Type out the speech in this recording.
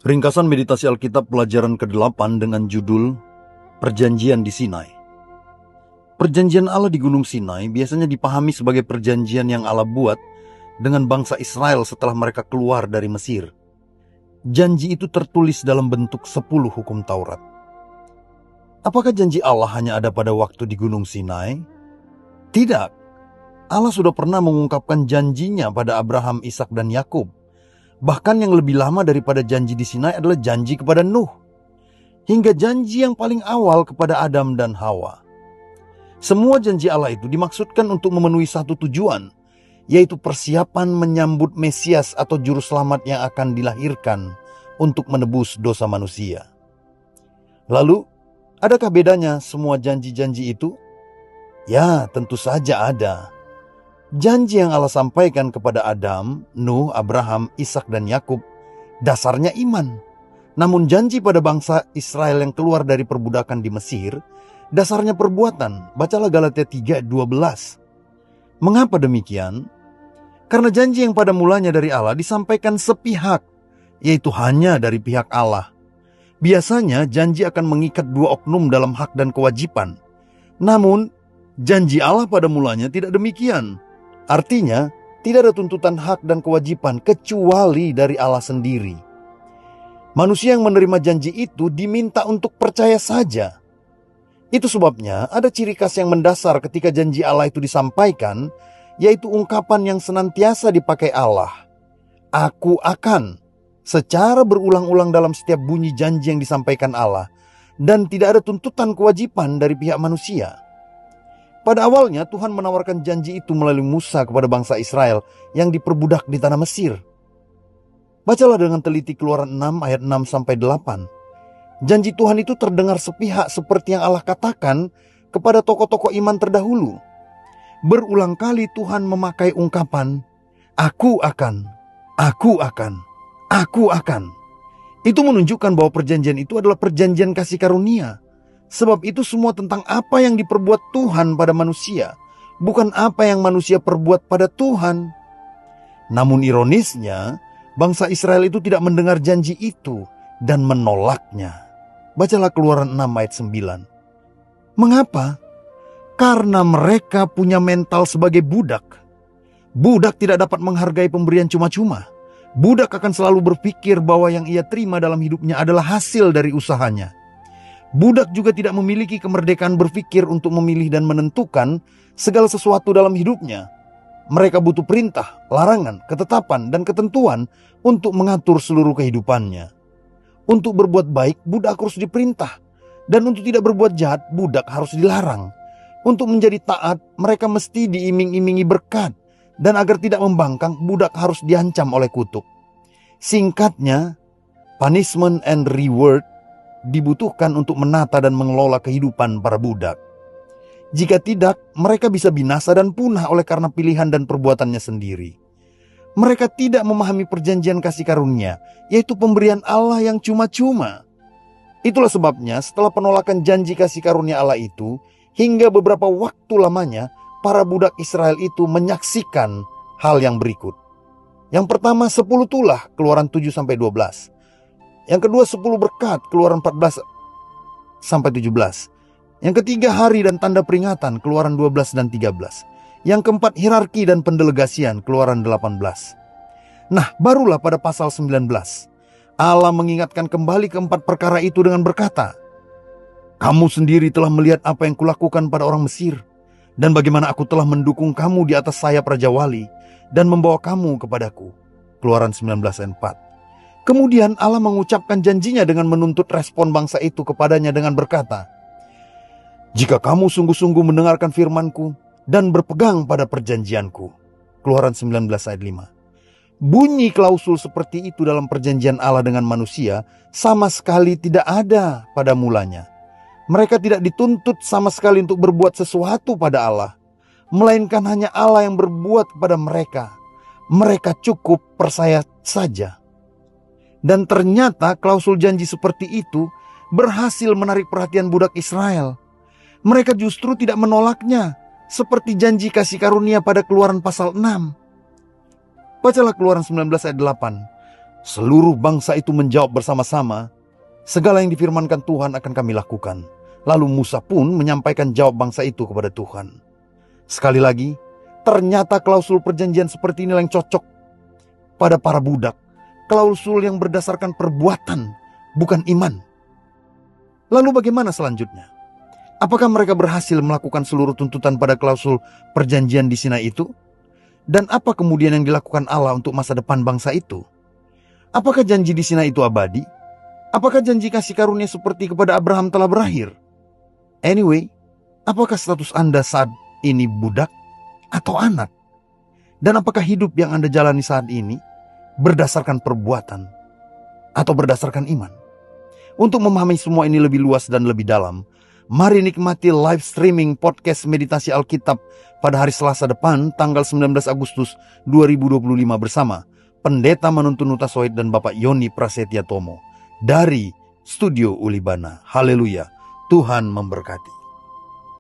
Ringkasan meditasi Alkitab pelajaran ke-8 dengan judul Perjanjian di Sinai. Perjanjian Allah di Gunung Sinai biasanya dipahami sebagai perjanjian yang Allah buat dengan bangsa Israel setelah mereka keluar dari Mesir. Janji itu tertulis dalam bentuk 10 hukum Taurat. Apakah janji Allah hanya ada pada waktu di Gunung Sinai? Tidak. Allah sudah pernah mengungkapkan janjinya pada Abraham, Ishak, dan Yakub. Bahkan yang lebih lama daripada janji di Sinai adalah janji kepada Nuh. Hingga janji yang paling awal kepada Adam dan Hawa. Semua janji Allah itu dimaksudkan untuk memenuhi satu tujuan, yaitu persiapan menyambut Mesias atau Juru Selamat yang akan dilahirkan untuk menebus dosa manusia. Lalu, adakah bedanya semua janji-janji itu? Ya, tentu saja ada. Janji yang Allah sampaikan kepada Adam, Nuh, Abraham, Ishak, dan Yakub dasarnya iman. Namun janji pada bangsa Israel yang keluar dari perbudakan di Mesir dasarnya perbuatan. Bacalah Galatia 3:12. Mengapa demikian? Karena janji yang pada mulanya dari Allah disampaikan sepihak, yaitu hanya dari pihak Allah. Biasanya janji akan mengikat dua oknum dalam hak dan kewajiban. Namun janji Allah pada mulanya tidak demikian. Artinya, tidak ada tuntutan hak dan kewajiban kecuali dari Allah sendiri. Manusia yang menerima janji itu diminta untuk percaya saja. Itu sebabnya ada ciri khas yang mendasar ketika janji Allah itu disampaikan, yaitu ungkapan yang senantiasa dipakai Allah. Aku akan, secara berulang-ulang dalam setiap bunyi janji yang disampaikan Allah, dan tidak ada tuntutan kewajiban dari pihak manusia. Pada awalnya Tuhan menawarkan janji itu melalui Musa kepada bangsa Israel yang diperbudak di tanah Mesir. Bacalah dengan teliti Keluaran 6 ayat 6-8. Janji Tuhan itu terdengar sepihak seperti yang Allah katakan kepada tokoh-tokoh iman terdahulu. Berulang kali Tuhan memakai ungkapan, Aku akan, Aku akan, Aku akan. Itu menunjukkan bahwa perjanjian itu adalah perjanjian kasih karunia. Sebab itu semua tentang apa yang diperbuat Tuhan pada manusia, bukan apa yang manusia perbuat pada Tuhan. Namun ironisnya, bangsa Israel itu tidak mendengar janji itu dan menolaknya. Bacalah Keluaran 6 ayat 9. Mengapa? Karena mereka punya mental sebagai budak. Budak tidak dapat menghargai pemberian cuma-cuma. Budak akan selalu berpikir bahwa yang ia terima dalam hidupnya adalah hasil dari usahanya. Budak juga tidak memiliki kemerdekaan berpikir untuk memilih dan menentukan segala sesuatu dalam hidupnya. Mereka butuh perintah, larangan, ketetapan, dan ketentuan untuk mengatur seluruh kehidupannya. Untuk berbuat baik, budak harus diperintah. Dan untuk tidak berbuat jahat, budak harus dilarang. Untuk menjadi taat, mereka mesti diiming-imingi berkat. Dan agar tidak membangkang, budak harus diancam oleh kutuk. Singkatnya, punishment and reward dibutuhkan untuk menata dan mengelola kehidupan para budak. Jika tidak, mereka bisa binasa dan punah oleh karena pilihan dan perbuatannya sendiri. Mereka tidak memahami perjanjian kasih karunia, yaitu pemberian Allah yang cuma-cuma. Itulah sebabnya setelah penolakan janji kasih karunia Allah itu, hingga beberapa waktu lamanya, para budak Israel itu menyaksikan hal yang berikut. Yang pertama 10 tulah, Keluaran 7-12. Yang kedua 10 berkat, Keluaran 14-17. Yang ketiga hari dan tanda peringatan, Keluaran 12 dan 13. Yang keempat hierarki dan pendelegasian, Keluaran 18. Nah, barulah pada pasal 19, Allah mengingatkan kembali keempat perkara itu dengan berkata, Kamu sendiri telah melihat apa yang kulakukan pada orang Mesir, dan bagaimana aku telah mendukung kamu di atas sayap Raja Wali, dan membawa kamu kepadaku. Keluaran 19 ayat 4. Kemudian Allah mengucapkan janjinya dengan menuntut respon bangsa itu kepadanya dengan berkata, Jika kamu sungguh-sungguh mendengarkan firman-Ku dan berpegang pada perjanjian-Ku. Keluaran 19 ayat 5. Bunyi klausul seperti itu dalam perjanjian Allah dengan manusia sama sekali tidak ada pada mulanya. Mereka tidak dituntut sama sekali untuk berbuat sesuatu pada Allah, melainkan hanya Allah yang berbuat kepada mereka. Mereka cukup percaya saja. Dan ternyata klausul janji seperti itu berhasil menarik perhatian budak Israel. Mereka justru tidak menolaknya, seperti janji kasih karunia pada Keluaran pasal 6. Bacalah Keluaran 19 ayat 8. Seluruh bangsa itu menjawab bersama-sama, segala yang difirmankan Tuhan akan kami lakukan. Lalu Musa pun menyampaikan jawab bangsa itu kepada Tuhan. Sekali lagi, ternyata klausul perjanjian seperti ini yang cocok pada para budak. Klausul yang berdasarkan perbuatan, bukan iman. Lalu bagaimana selanjutnya? Apakah mereka berhasil melakukan seluruh tuntutan pada klausul perjanjian di Sinai itu? Dan apa kemudian yang dilakukan Allah untuk masa depan bangsa itu? Apakah janji di Sinai itu abadi? Apakah janji kasih karunia seperti kepada Abraham telah berakhir? Anyway, apakah status Anda saat ini budak atau anak? Dan apakah hidup yang Anda jalani saat ini berdasarkan perbuatan atau berdasarkan iman? Untuk memahami semua ini lebih luas dan lebih dalam, mari nikmati live streaming podcast Meditasi Alkitab pada hari Selasa depan, tanggal 19 Agustus 2025 bersama Pendeta Manuntun Nuta Soid dan Bapak Yoni Prasetya Tomo dari Studio Ulibana. Haleluya, Tuhan memberkati.